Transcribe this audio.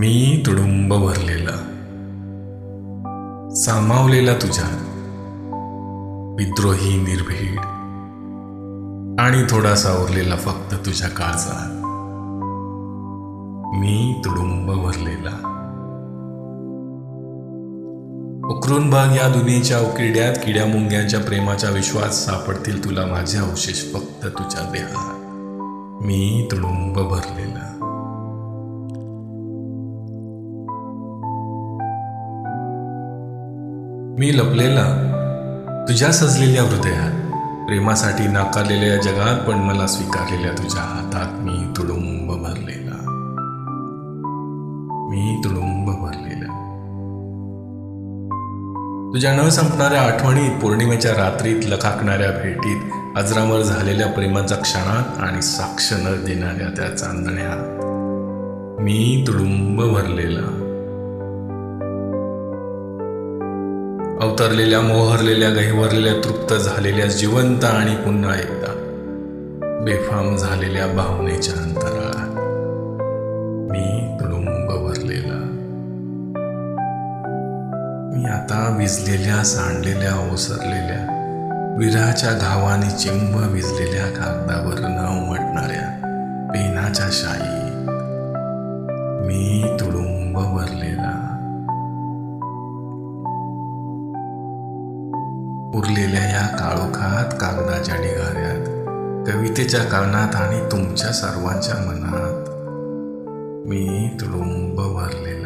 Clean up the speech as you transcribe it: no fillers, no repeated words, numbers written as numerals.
मी तुडुंब भरलेला, सामावलेला तुझ्या विद्रोही निर्भीड आणि थोडासा उरलेला फक्त तुझ्या काळजात. मी तुडुंब भरलेला. उकरून बघ या दुनियेच्या उकिरड्यात, किड्या मुंग्यांच्या प्रेमाच्या विश्वात सापडतील तुला माझे अवशेष फक्त तुझ्या देहात. मी तुडुंब भरलेला. मी लपलेला तुझ्या सजलेल्या हृदयात, प्रेमासाठी नाकारलेल्या जगात पण मला स्वीकारलेल्या तुझ्या हातात. मी तुडुंब भरलेला. मी तुडुंब भरलेला. तुझ्या न संपणाऱ्या आठवणीत, पौर्णिमेच्या रात्रीत, लखाकणाऱ्या भेटीत, अजरामर झालेल्या प्रेमाच्या क्षणात आणि साक्ष न देणाऱ्या त्या चांदण्यात. मी तुडुंब भरलेला. अवतरलेल्या, मोहरलेल्या, गहिवरलेल्या, तृप्त झालेल्या, जिवंत आणि पुन्हा एकदा बेफाम झालेल्या भावनेच्या अंतराळात. मी तुडुंब भरलेला. मी आता विजलेल्या, सांडलेल्या, ओसरलेल्या, विरहाच्या घावाने चिंब विजलेल्या कागदावर न उमटणाऱ्या पेनाच्या शाईत. मी तुडुंब भरलेला. उरलेल्या या काळोखात, कागदाच्या ढिगाऱ्यात, कवितेच्या कानात आणि तुमच्या सर्वांच्या मनात. मी तुडुंब भरलेला.